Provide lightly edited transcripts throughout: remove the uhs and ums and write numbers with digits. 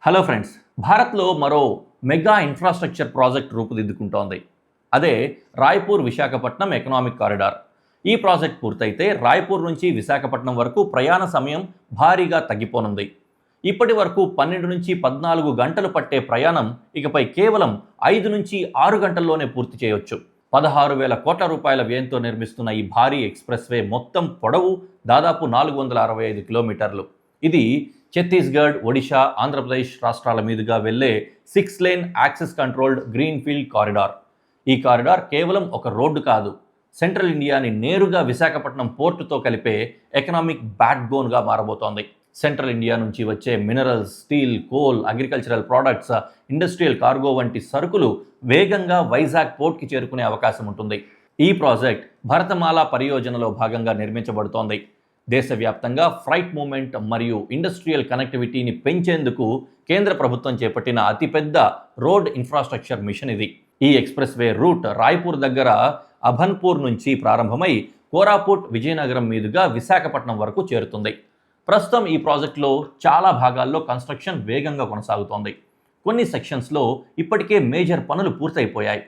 Hello friends, భారత్లో మరో mega infrastructure project రూపుదిద్దుకుంటోంది. అదే రాయ్పూర్ విశాఖపట్నం ఎకనామిక్ కారిడార్. ఈ ప్రాజెక్ట్ పూర్తయితే రాయ్పూర్ నుంచి విశాఖపట్నం వరకు ప్రయాణ సమయం భారీగా తగ్గిపోనుంది. ఇప్పటి వరకు 12 నుంచి 14 గంటలు పట్టే ప్రయాణం ఇకపై కేవలం 5 నుంచి 6 గంటల్లోనే పూర్తి చేయొచ్చు. 16,000 కోట్ల రూపాయల వ్యయంతో నిర్మిస్తున్న ఈ భారీ ఎక్స్ప్రెస్ వే మొత్తం పొడవు దాదాపు 465 కిలోమీటర్లు. ఇది ఛత్తీస్గఢ్, ఒడిషా, ఆంధ్రప్రదేశ్ రాష్ట్రాల మీదుగా వెళ్లే 6 lane access controlled greenfield corridor. ఈ కారిడార్ కేవలం ఒక రోడ్డు కాదు, సెంట్రల్ ఇండియాని నేరుగా విశాఖపట్నం పోర్టుతో కలిపే ఎకనామిక్ బ్యాక్ బోన్గా మారబోతోంది. సెంట్రల్ ఇండియా నుంచి వచ్చే minerals, steel, coal, agricultural products, industrial cargo వంటి సరుకులు వేగంగా వైజాగ్ పోర్ట్కి చేరుకునే అవకాశం ఉంటుంది. ఈ ప్రాజెక్ట్ భరతమాల పరియోజనలో భాగంగా నిర్మించబడుతోంది. దేశవ్యాప్తంగా ఫ్రైట్ మూవ్మెంట్ మరియు ఇండస్ట్రియల్ కనెక్టివిటీని పెంచేందుకు కేంద్ర ప్రభుత్వం చేపట్టిన అతిపెద్ద రోడ్ ఇన్ఫ్రాస్ట్రక్చర్ మిషన్ ఇది. ఈ ఎక్స్ప్రెస్ వే రూట్ రాయ్పూర్ దగ్గర అభన్పూర్ నుంచి ప్రారంభమై కోరాపుట్, విజయనగరం మీదుగా విశాఖపట్నం వరకు చేరుతుంది. ప్రస్తుతం ఈ ప్రాజెక్టులో చాలా భాగాల్లో కన్స్ట్రక్షన్ వేగంగా కొనసాగుతోంది. కొన్ని సెక్షన్స్లో ఇప్పటికే మేజర్ పనులు పూర్తయిపోయాయి.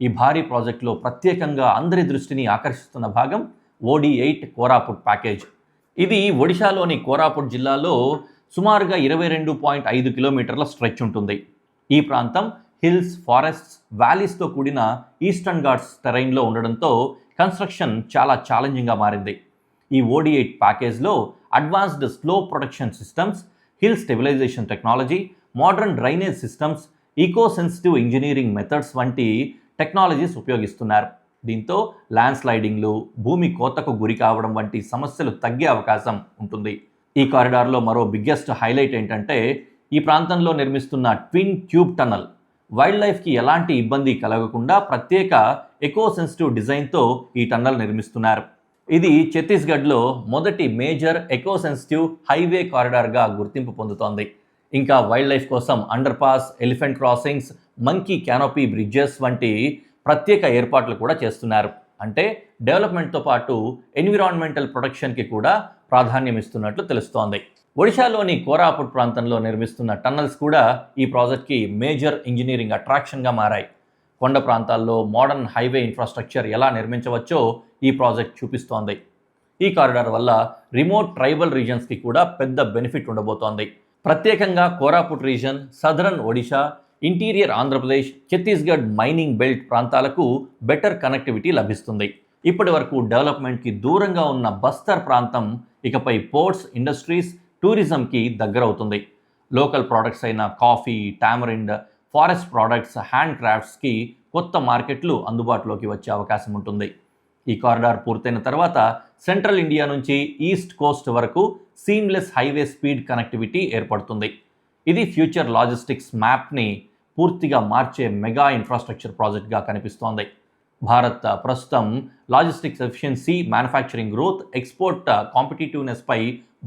ఈ భారీ ప్రాజెక్టులో ప్రత్యేకంగా అందరి దృష్టిని ఆకర్షిస్తున్న భాగం OD8 కోరాపుట్ ప్యాకేజ్. ఇది ఒడిశాలోని కోరాపుట్ జిల్లాలో సుమారుగా 22.5 కిలోమీటర్ల స్ట్రెచ్ ఉంటుంది. ఈ ప్రాంతం హిల్స్, ఫారెస్ట్స్, వ్యాలీస్తో కూడిన ఈస్టర్న్ ఘాట్స్ టెరైన్లో ఉండడంతో కన్స్ట్రక్షన్ చాలా ఛాలెంజింగ్గా మారింది. ఈ OD8 ప్యాకేజ్లో advanced slope protection systems, hill stabilization technology, modern drainage systems, eco sensitive engineering methods వంటి టెక్నాలజీస్ ఉపయోగిస్తున్నారు. దీంతో ల్యాండ్ స్లైడింగ్లు, భూమి కోతకు గురి కావడం వంటి సమస్యలు తగ్గే అవకాశం ఉంటుంది. ఈ కారిడార్లో మరో బిగ్గెస్ట్ హైలైట్ ఏంటంటే ఈ ప్రాంతంలో నిర్మిస్తున్న ట్విన్ ట్యూబ్ టన్నల్. వైల్డ్ లైఫ్కి ఎలాంటి ఇబ్బంది కలగకుండా ప్రత్యేక ఎకో సెన్సిటివ్ డిజైన్తో ఈ టన్నల్ నిర్మిస్తున్నారు. ఇది ఛత్తీస్గఢ్లో మొదటి మేజర్ ఎకో సెన్సిటివ్ హైవే కారిడార్గా గుర్తింపు పొందుతోంది. ఇంకా వైల్డ్ లైఫ్ కోసం under pass, elephant crossings, monkey canopy bridges వంటి ప్రత్యేక ఏర్పాట్లు కూడా చేస్తున్నారు. అంటే డెవలప్మెంట్తో పాటు ఎన్విరాన్మెంటల్ ప్రొటెక్షన్కి కూడా ప్రాధాన్యం ఇస్తున్నట్లు తెలుస్తోంది. ఒడిశాలోని కోరాపుట్ ప్రాంతంలో నిర్మిస్తున్న టన్నల్స్ కూడా ఈ ప్రాజెక్ట్కి మేజర్ ఇంజనీరింగ్ అట్రాక్షన్గా మారాయి. కొండ ప్రాంతాల్లో మోడర్న్ హైవే ఇన్ఫ్రాస్ట్రక్చర్ ఎలా నిర్మించవచ్చో ఈ ప్రాజెక్ట్ చూపిస్తోంది. ఈ కారిడార్ వల్ల రిమోట్ ట్రైబల్ రీజన్స్కి కూడా పెద్ద బెనిఫిట్ ఉండబోతోంది. ప్రత్యేకంగా Koraput region, southern Odisha, interior Andhra Pradesh, Chhattisgarh mining belt ప్రాంతాలకు బెటర్ కనెక్టివిటీ లభిస్తుంది. ఇప్పటి వరకు డెవలప్మెంట్కి దూరంగా ఉన్న బస్తర్ ప్రాంతం ఇకపై పోర్ట్స్, ఇండస్ట్రీస్, టూరిజంకి దగ్గరవుతుంది. లోకల్ ప్రోడక్ట్స్ అయిన coffee, tamarind, forest products, hand క్రాఫ్ట్స్కి కొత్త మార్కెట్లు అందుబాటులోకి వచ్చే అవకాశం ఉంటుంది. ఈ కారిడార్ పూర్తయిన తర్వాత సెంట్రల్ ఇండియా నుంచి ఈస్ట్ కోస్ట్ వరకు సీమ్లెస్ హైవే స్పీడ్ కనెక్టివిటీ ఏర్పడుతుంది. ఇది ఫ్యూచర్ లాజిస్టిక్స్ మ్యాప్ని పూర్తిగా మార్చే మెగా ఇన్ఫ్రాస్ట్రక్చర్ ప్రాజెక్ట్గా కనిపిస్తోంది. భారత్ ప్రస్తుతం logistics efficiency, manufacturing growth, export కాంపిటీటివ్నెస్పై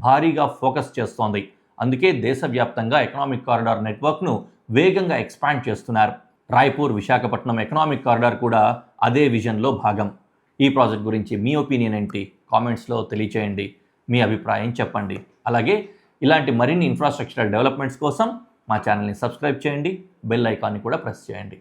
భారీగా ఫోకస్ చేస్తోంది. అందుకే దేశవ్యాప్తంగా ఎకనామిక్ కారిడార్ నెట్వర్క్ను వేగంగా ఎక్స్పాండ్ చేస్తున్నారు. రాయ్పూర్ విశాఖపట్నం ఎకనామిక్ కారిడార్ కూడా అదే విజన్లో భాగం. ఈ ప్రాజెక్ట్ గురించి మీ ఒపీనియన్ ఏంటి? కామెంట్స్లో తెలియచేయండి. మీ అభిప్రాయం చెప్పండి. అలాగే ఇలాంటి మరిన్ని ఇన్ఫ్రాస్ట్రక్చరల్ డెవలప్మెంట్స్ కోసం మా ఛానల్ని సబ్స్క్రైబ్ చేయండి, బెల్ ఐకాన్ని కూడా ప్రెస్ చేయండి.